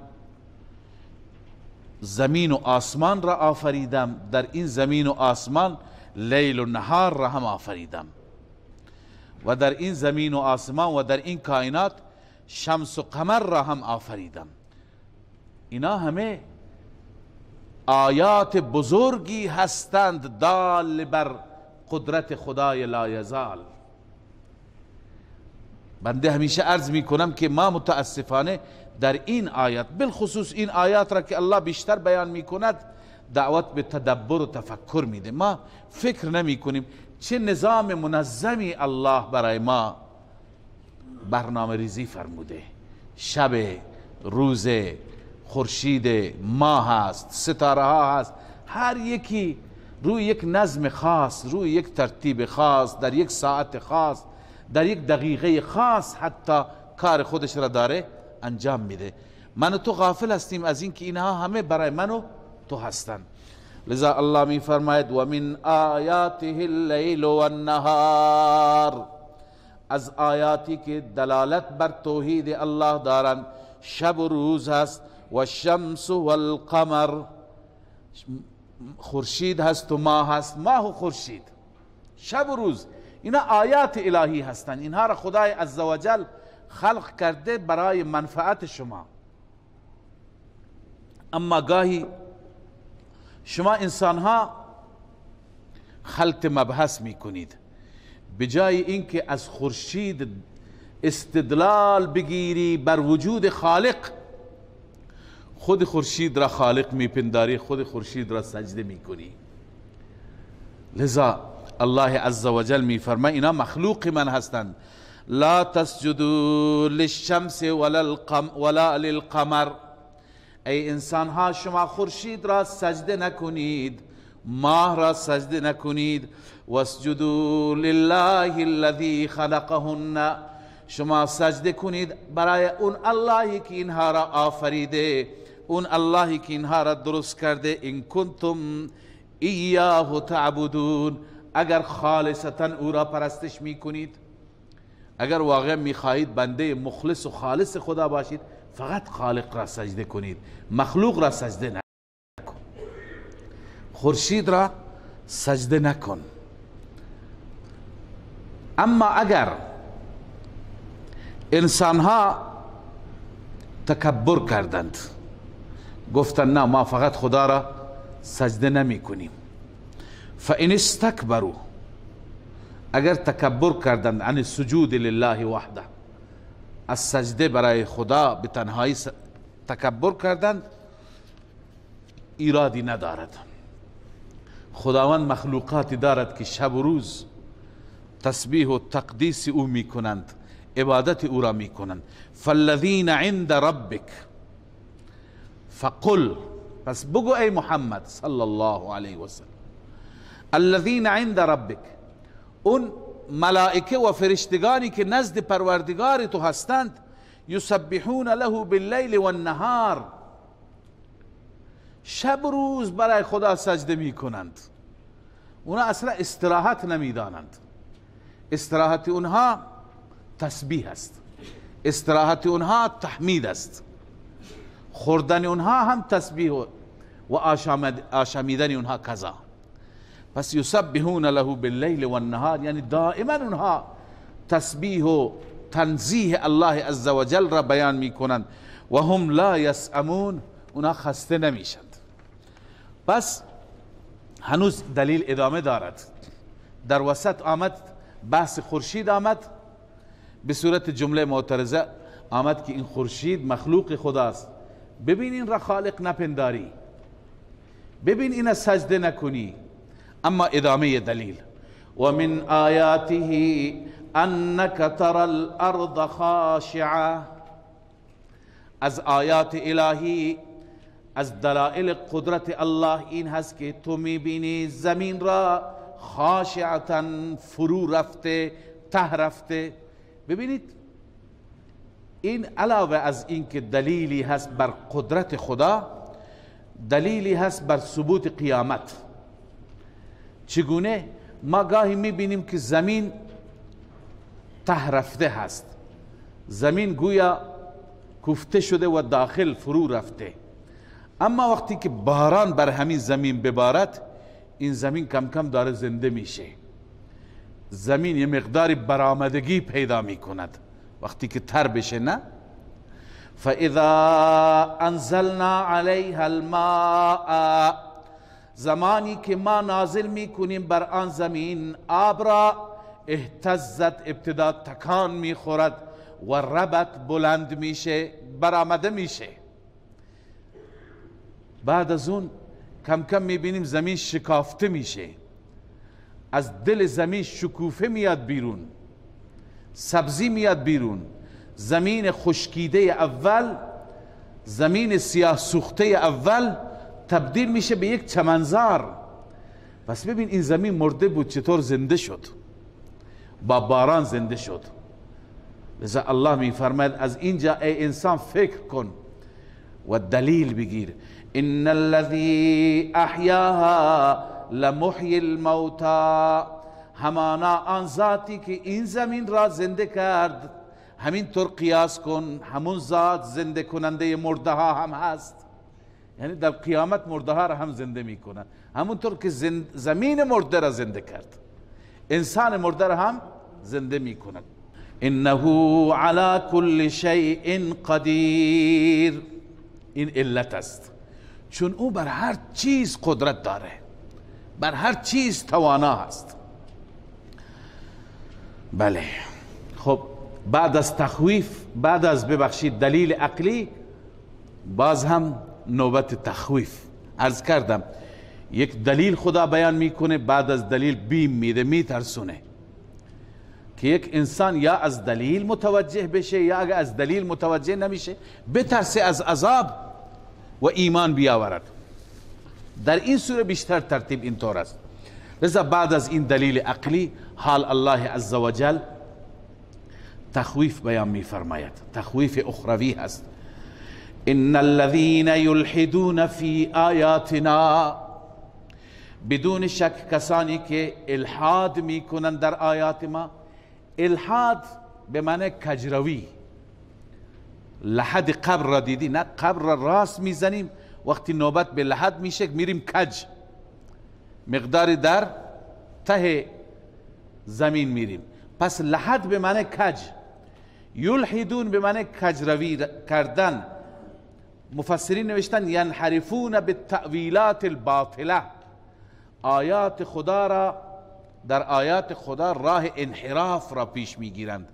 زمین و آسمان را آفریدم، در این زمین و آسمان لیل و نهار را هم آفریدم، و در این زمین و آسمان و در این کائنات شمس و قمر را هم آفریدم. اینا همه آیات بزرگی هستند دال بر قدرت خدای لایزال. بنده همیشه عرض می کنم که ما متاسفانه در این آیات، بالخصوص این آیات را که الله بیشتر بیان می کند، دعوت به تدبر و تفکر میده. ما فکر نمی کنیم چه نظام منظمی الله برای ما برنامه ریزی فرموده. شب، روز، خورشید، ماه هست، ستاره ها هست، هر یکی روی یک نظم خاص، روی یک ترتیب خاص، در یک ساعت خاص، در یک دقیقه خاص حتی کار خودش را داره انجام میده. من و تو غافل هستیم از این که اینها همه برای من و تو هستند. لذا الله می فرماید و من آیاته اللیل و النهار، از آیاتی که دلالت بر توحید الله دارند شب و روز هست. و الشمس و القمر، خورشید هست و ماه هست، ماه و خورشید، شب و روز، اینا آیات الهی هستند. اینها را خدای عزوجل خلق کرده برای منفعت شما. اما گاهی شما انسان ها خلط مبحث می کنید، به جای اینکه از خورشید استدلال بگیری بر وجود خالق، خود خورشید را خالق می پنداری، خود خورشید را سجده می کنی. لذا الله عزوجل می فرماید اینا مخلوق من هستند. لا تسجدوا للشمس ولا للقمر، ای انسان ها شما خورشید را سجده نکنید، ماه را سجده نکنید. واسجدوا لله الذي خلقهن، شما سجده کنید برای اون اللهی که اینها را آفریده، اون اللهی که اینها را درست کرده. ان کنتم ایاه تعبدون، اگر خالصتا او را پرستش می کنید. اگر واقعا میخواهید بنده مخلص و خالص خدا باشید فقط خالق را سجده کنید، مخلوق را سجده نکن، خورشید را سجده نکن. اما اگر انسان ها تکبر کردند، گفتند نه ما فقط خدا را سجده نمی کنیم، فإن استکبروا، اگر تکبر کردند عن السجود لله وحده، از سجده برای خدا به تنهایی تکبر کردند، ایرادی ندارد. خداوند مخلوقاتی دارد که شب و روز تسبیح و تقدیس او می کنند، عبادت او را می کنند. فالذین عند ربک فقل، پس بگو ای محمد صلی الله علیه و سلم، الذین عند ربک، اون ملائکه و فرشتگانی که نزد پروردگار تو هستند، یسبحون له باللیل و النهار، شب روز برای خدا سجده می کنند. اونا اصلا استراحت نمی دانند. استراحت اونها تسبیح است، استراحت اونها تحمید است، خوردن اونها هم تسبیح و آشامیدن اونها کذا. پس یسبحون له باللیل و النهار، یعنی دائما اونها تسبیح و تنزیه الله عز و جل را بیان می کنند. و هم لا یسأمون، اونها خسته نمیشند. پس هنوز دلیل ادامه دارد. در وسط آمد بحث خورشید، آمد به صورت جمله معترضه آمد که این خورشید مخلوق خداست، ببین این را خالق نپنداری، ببین این سجده نکنی. اما ادامه دلیل، و من آیاته انک ترى الارض خاشعه، از آیات الهی، از دلائل قدرت الله این هست که تو میبینی زمین را خاشعتا، فرو رفته، ته رفته. ببینید این علاوه از این که دلیلی هست بر قدرت خدا، دلیلی هست بر ثبوت قیامت. چگونه؟ ما گاهی میبینیم که زمین ته رفته هست، زمین گویا کوفته شده و داخل فرو رفته، اما وقتی که باران بر همین زمین ببارد، این زمین کم کم داره زنده میشه، زمین یه مقدار برآمدگی پیدا میکند وقتی که تر بشه. نه، فاذا انزلنا علیها الماء، زمانی که ما نازل میکنیم بر آن زمین آب را، اهتزت، ابتدا تکان میخورد، و ربت، بلند میشه، برآمده میشه. بعد از اون کم کم میبینیم زمین شکافته میشه، از دل زمین شکوفه میاد بیرون، سبزی میاد بیرون. زمین خشکیده اول، زمین سیاه سوخته اول تبدیل میشه به یک چمنزار. پس ببین این زمین مرده بود چطور زنده شد، با باران زنده شد. لذا الله میفرماید از اینجا ای انسان فکر کن و دلیل بگیر. ان الذی احیاها لمحیی الموتی، همانا آن ذاتی که این زمین را زنده کرد، همین طور قیاس کن همون ذات زنده کننده مرده ها هم هست. یعنی در قیامت مرده ها را هم زنده میکنن، همونطور که زمین مرده را زنده کرد، انسان مرده را هم زنده میکنن. انه علی کل شیء قدیر، این علت است، چون او بر هر چیز قدرت داره، بر هر چیز توانا هست. بله، خب بعد از تخویف، بعد از ببخشید دلیل عقلی، باز هم نوبت تخویف. عرض کردم یک دلیل خدا بیان میکنه، بعد از دلیل بیم میده، میترسونه که یک انسان یا از دلیل متوجه بشه، یا اگر از دلیل متوجه نمیشه بترسه از عذاب و ایمان بیاورد. در این سوره بیشتر ترتیب این طور است. لذا بعد از این دلیل عقلی، حال الله عزوجل تخویف بیان میفرماید، تخویف اخروی هست. ان الذين يلحدون في آیاتنا، بدون شک کسانی که الحاد میکنند در آیات ما. الحاد به معنی کجروی. لحد قبر را دیدی؟ نه، قبر را راست میزنیم، وقتی نوبت به لحد میشه میریم کج، مقداری در ته زمین میریم. پس لحد به معنی کج، یلحدون به معنی کجروی کردن. مفسرین نوشتن ینحرفون بالتأویلات الباطله، آیات خدا را، در آیات خدا راه انحراف را پیش میگیرند،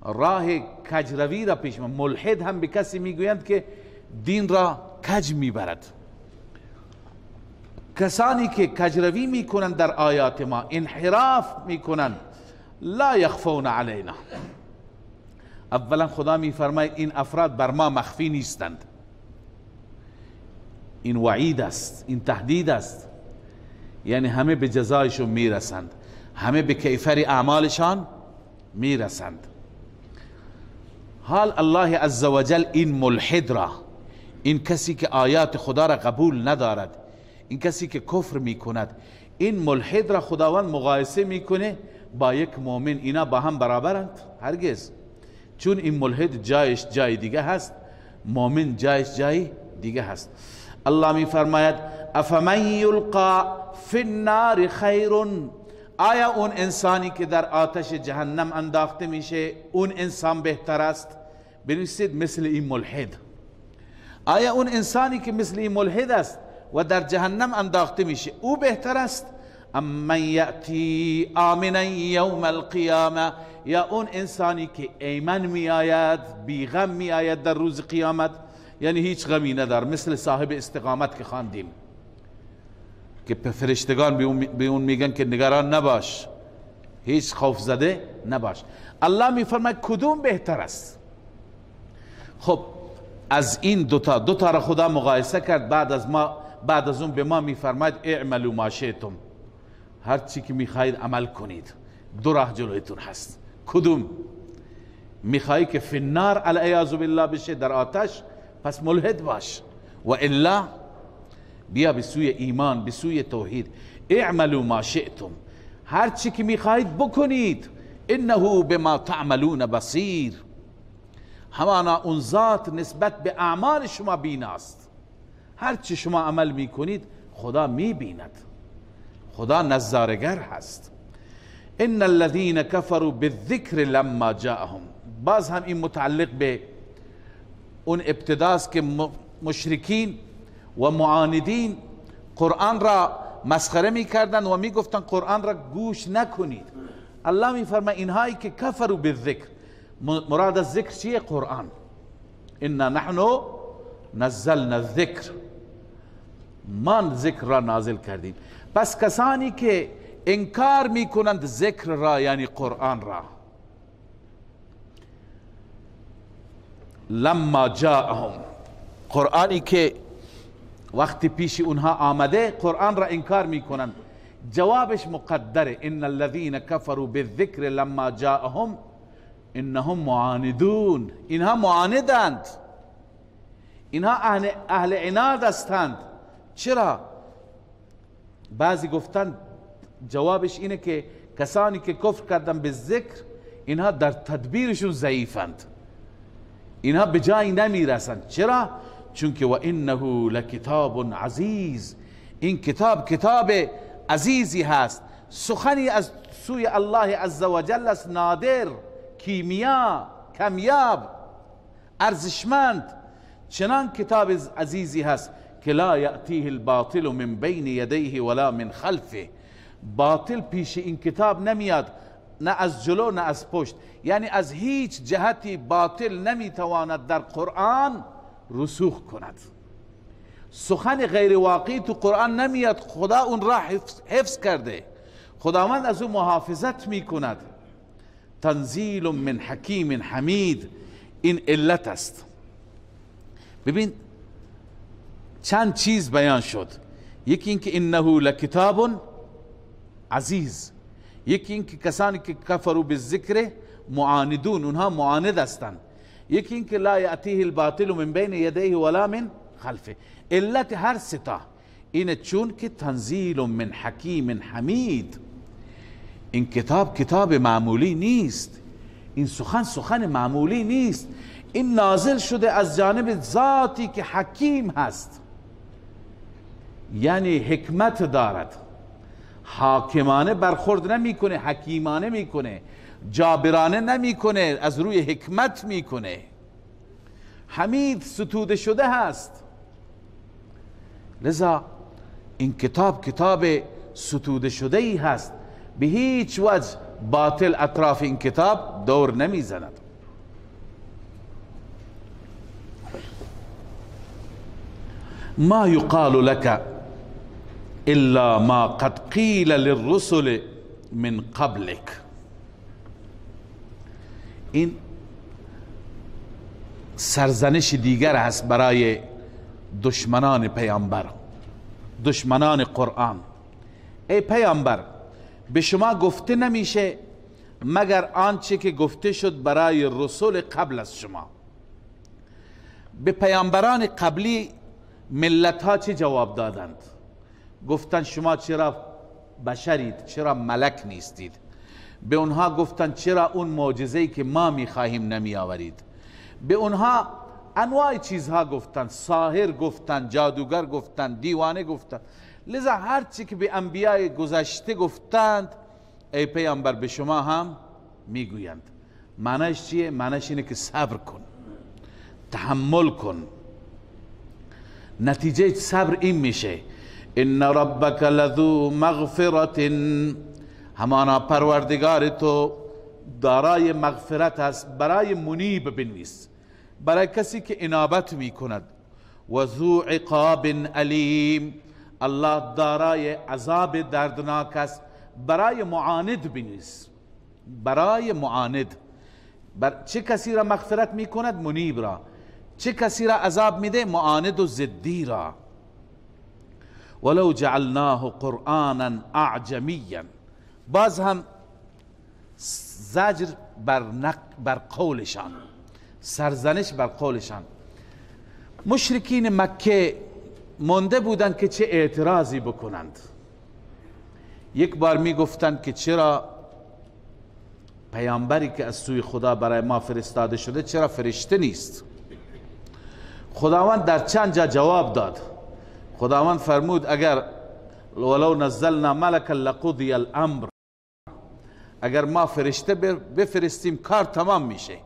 راه کجروی را پیش میگیرند. ملحد هم به کسی میگویند که دین را کج میبرد. کسانی که کجروی میکنند در آیات ما، انحراف میکنند، لا یخفون علینا. اولا خدا میفرماید این افراد بر ما مخفی نیستند. این وعید است، این تهدید است، یعنی همه به جزایشون میرسند، همه به کیفر اعمالشان میرسند. حال الله عزوجل این ملحد را، این کسی که آیات خدا را قبول ندارد، این کسی که کفر میکند، این ملحد را خداوند مقایسه میکنه با یک مؤمن. اینا با هم برابرند؟ هرگز. چون این ملحد جایش جای دیگه هست، مؤمن جایش جای دیگه هست. الله می فرماید افمن یلقا فی النار خیر، آیا اون انسانی که در آتش جهنم انداخته میشه اون انسان بهتر است؟ بنویسید مثل این ملحد. آیا اون انسانی که مثل این ملحد است و در جهنم انداخته میشه او بهتر است؟ ام من یأتی آمنا یوم القیامه، یا اون انسانی که ایمن می آید، بی غم می آید در روز قیامت، یعنی هیچ غمی ندار، مثل صاحب استقامت که خواندیم که فرشتگان به اون میگن که نگران نباش، هیچ خوف زده نباش. الله میفرماید کدوم بهتر است؟ خب از این دوتا را خدا مقایسه کرد. بعد از اون به ما میفرماید اعملوا ما شئتم، هر چی که میخواهید عمل کنید، دو راه جلویتون هست. کدوم؟ میخواهی که فی النار العیاذ بالله بشه، در آتش، پس ملحد باش، و الا بیا به سوی ایمان، به سوی توحید. اعملوا ما شئتم، هر چی که میخواهید بکنید، انه بما تعملون بصیر، همانا اون ذات نسبت به اعمال شما بیناست. هر چی شما عمل میکنید خدا میبیند، خدا نظارگر هست. ان الذين كفروا بالذکر لما جاءهم، باز هم این متعلق به اون ابتداست که مشرکین و معاندین قرآن را مسخره میکردن و میگفتن قرآن را گوش نکنید. الله میفرماید اینهایی که کفروا بالذکر، مراد از ذکر چیه؟ قرآن. انا نحن نزلنا الذکر، ما ذکر را نازل کردیم. پس کسانی که انکار میکنند ذکر را، یعنی قرآن را، لما جاءهم، قرآنی که وقتی پیش اونها آمده قرآن را انکار میکنند، جوابش مقدره. ان الذين كفروا بالذکر لما جاءهم انهم معاندون، اینها معاندند، اینها اهل عناد هستند. چرا؟ بعضی گفتن جوابش اینه که کسانی که کفر کردن به ذکر اینها در تدبیرشون ضعیفند، اینها به جایی نمیرسند. چرا؟ چون که و انه لکتاب عزیز، این کتاب عزیزی هست، سخنی از سوی الله عزوجل است، نادر، کیمیا، کمیاب، ارزشمند. چنان کتاب عزیزی هست که لا یأتیه الباطل من بین یدیه ولا من خلفه، باطل پیش این کتاب نمیاد، نه از جلو نه از پشت، یعنی از هیچ جهتی باطل نمیتواند در قرآن رسوخ کند. سخن غیر واقعی تو قرآن نمیاد، خدا اون را حفظ کرده، خداوند از اون محافظت میکند. تنزیل من حکیم حمید، این علت است. ببین چند چیز بیان شد، یکی این که انه لکتاب عزیز، یکی این که کسانی که کفروا بالذکر معاندون، اونها معاند هستند، یکی این که لا یأتیه الباطل من بین یدیه ولا من خلفه. علت هر ستا اینه چون که تنزیل من حکیم حمید، این کتاب معمولی نیست، این سخن معمولی نیست. این نازل شده از جانب ذاتی که حکیم هست، یعنی حکمت دارد، حاکمانه برخورد نمیکنه، حکیمانه میکنه، جابرانه نمیکنه، از روی حکمت میکنه. حمید ستوده شده هست، لذا این کتاب ستوده شده ای هست. به هیچ وجه باطل اطراف این کتاب دور نمیزند. ما یقال لك الا ما قد قیل للرسل من قبلك. این سرزنش دیگر هست برای دشمنان پیامبر، دشمنان قرآن. ای پیامبر، به شما گفته نمیشه مگر آنچه که گفته شد برای رسول قبل از شما. به پیامبران قبلی ملت ها چه جواب دادند؟ گفتند شما چرا بشرید، چرا ملک نیستید؟ به اونها گفتند چرا اون معجزه‌ای که ما میخواهیم نمی آورید؟ به اونها انواع چیزها گفتند، ساحر گفتند، جادوگر گفتند، دیوانه گفتند. لذا هر چی که به انبیاء گذشته گفتند ای پیامبر به شما هم میگویند. معنیش چیه؟ معنیش اینه که صبر کن، تحمل کن. نتیجه صبر این میشه ان ربک لذو مغفرت، همانا پروردگار تو دارای مغفرت است برای منیب بنویس، برای کسی که انابت میکند. و ذو عقاب علیم، الله دارای عذاب دردناک است برای معاند بنویس، برای معاند. چه کسی را مغفرت میکند؟ منیب را. چه کسی را عذاب میده؟ معاند و ضدی را. ولو جعلناه قرآنا اعجمیا، باز هم زجر بر قولشان، سرزنش بر قولشان. مشرکین مکه مونده بودند که چه اعتراضی بکنند. یک بار می گفتند که چرا پیامبری که از سوی خدا برای ما فرستاده شده چرا فرشته نیست؟ خداوند در چند جا جواب داد. خداوند فرمود اگر ولو نزلنا ملکا لقضی الامر، اگر ما فرشته بفرستیم کار تمام میشه.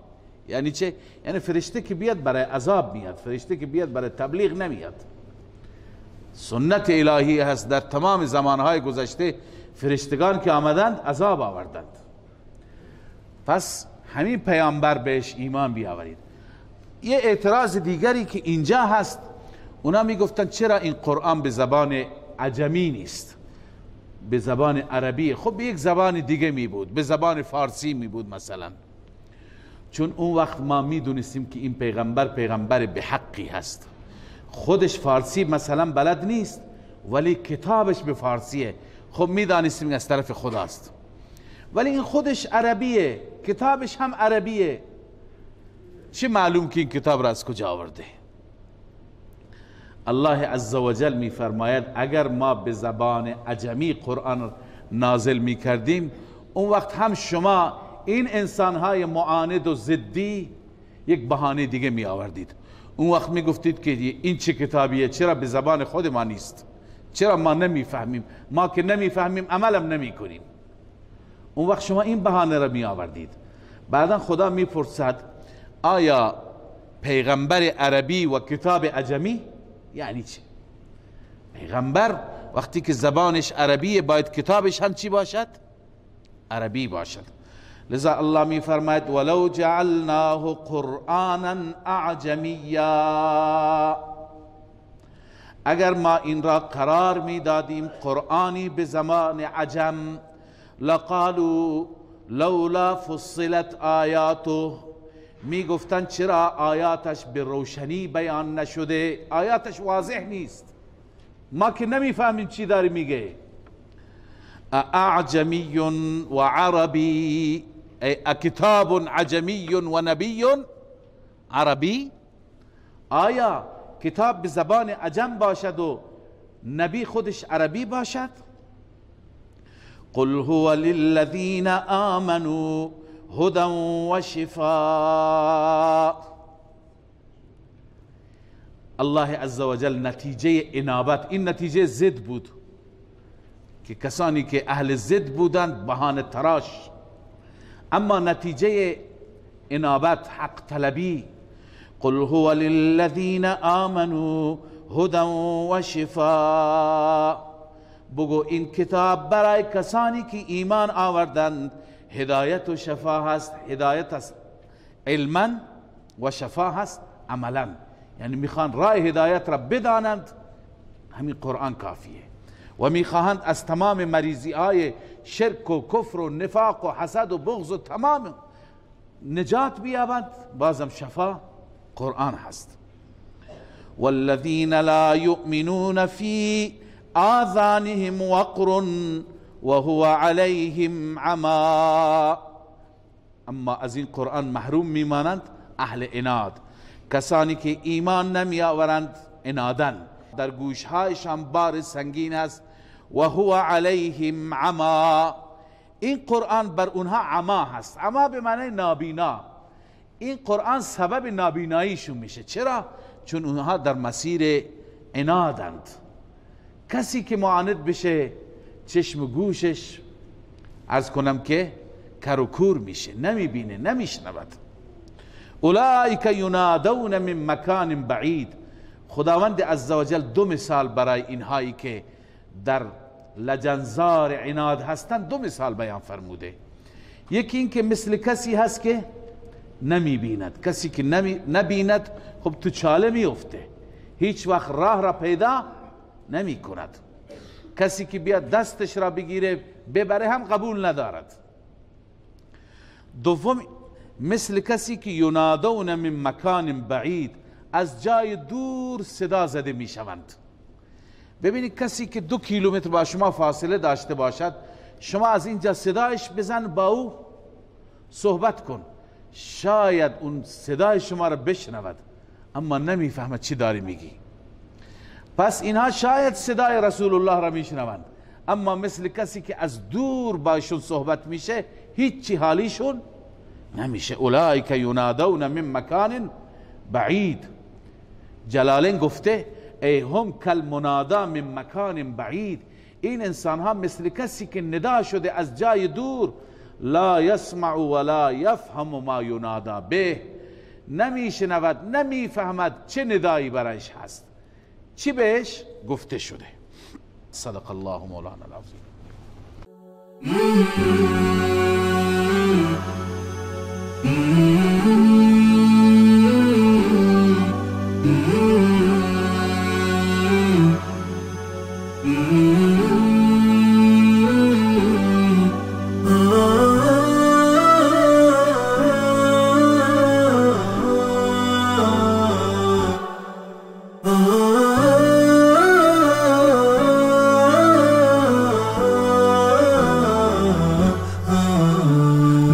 یعنی چه؟ یعنی فرشته که بیاد برای عذاب میاد، فرشته که بیاد برای تبلیغ نمیاد. سنت الهی هست در تمام زمانهای گذشته فرشتگان که آمدند عذاب آوردند. پس همین پیامبر بهش ایمان بیاورید. یه اعتراض دیگری که اینجا هست، اونا میگفتن چرا این قرآن به زبان عجمی نیست، به زبان عربی؟ خب به یک زبان دیگه می بود، به زبان فارسی می بود مثلا. چون اون وقت ما میدونستیم که این پیغمبر به حقی هست. خودش فارسی مثلا بلد نیست ولی کتابش به فارسیه، خب میدانستیم از طرف خداست. ولی این خودش عربیه، کتابش هم عربیه، چه معلوم که این کتاب را از کجا آورده؟ الله عزوجل می فرماید اگر ما به زبان عجمی قرآن نازل می کردیم، اون وقت هم شما این انسانهای معاند و ضدی یک بهانه دیگه می آوردید. اون وقت می گفتید که این چه کتابیه، چرا به زبان خود ما نیست، چرا ما نمی فهمیم، ما که نمی فهمیم عملم نمی کنیم. اون وقت شما این بهانه را می آوردید. بعدا خدا می پرسد آیا پیغمبر عربی و کتاب عجمی یعنی چه؟ پیغمبر وقتی که زبانش عربیه باید کتابش هم چی باشد؟ عربی باشد. لذا الله می فرماید ولو جعلناه قرآنا اعجمیا، اگر ما این را قرار می دادیم قرآنی به زمان عجم، لقالوا لولا فصلت آیاته، می گفتن چرا آیاتش به روشنی بیان نشده، آیاتش واضح نیست، ما که نمی فهمیم چی داری میگه. اعجمی و عربی، کتاب عجمی و نبی عربی، آیا کتاب به زبان عجم باشد و نبی خودش عربی باشد؟ قل هو للذین آمنوا هدى وشفاء. الله عزوجل نتیجه انابت، این نتیجه ضد بود که کسانی که اهل ضد بودند بهانه تراش، اما نتیجه انابت حق طلبی، قل هو للذین آمنوا هدى و شفاء، بگو این کتاب برای کسانی که ایمان آوردند هدایت و شفا هست. هدایت است علما و شفا هست عملا، یعنی میخوان راه هدایت را بدانند، همین قرآن کافیه. و میخواهند از تمام مریضی های شرک و کفر و نفاق و حسد و بغض و تمام نجات بیابند، بازم شفا قرآن هست. والذین لا یؤمنون فی آذانهم وقر وهو علیهم عما، اما از این قرآن محروم میمانند اهل عناد، کسانی که ایمان نمی آورند عنادن، در گوشهایشان بار سنگین است. و هو علیهم عما، این قرآن بر اونها عما هست. عما به معنی نابینا، این قرآن سبب نابیناییشون میشه. چرا؟ چون اونها در مسیر عنادند. کسی که معاند بشه چشم و گوشش عرض کنم که کر و کور میشه، نمیبینه، نمیشنود. اولئک ینادون من مکان بعید. خداوند عزوجل دو مثال برای اینهایی که در لجنزار عناد هستند دو مثال بیان فرموده. یکی این که مثل کسی هست که نمیبیند. کسی که نبیند خب تو چاله میفته، هیچ وقت راه را پیدا نمی کند. کسی که بیاد دستش را بگیره ببره هم قبول ندارد. دوم مثل کسی که ینادون من مکان بعید، از جای دور صدا زده می شوند. ببینید کسی که 2 کیلومتر با شما فاصله داشته باشد، شما از اینجا صدایش بزن، با او صحبت کن، شاید اون صدای شما را بشنود اما نمیفهمد چی داری میگی. پس اینها شاید صدای رسول الله را میشنوند، اما مثل کسی که از دور باشون صحبت میشه هیچی حالیشون نمیشه. اولئک ینادون من مکان بعید. جلالین گفته ای هم کالمنادا من مکان بعید، این انسان ها مثل کسی که ندا شده از جای دور، لا یسمع ولا یفهم ما ینادا به، نمیشنود نمیفهمد چه ندایی برایش هست، چی بهش گفته شده. صدق الله مولانا العظیم.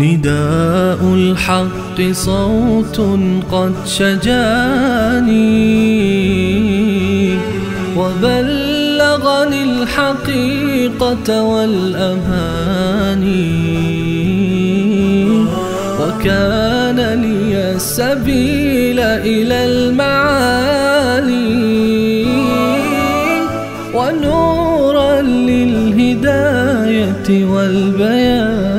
نداء الحق صوت قد شجاني وبلغني الحقيقة والأماني، وكان لي السبيل إلى المعالي، ونورا للهداية والبيان.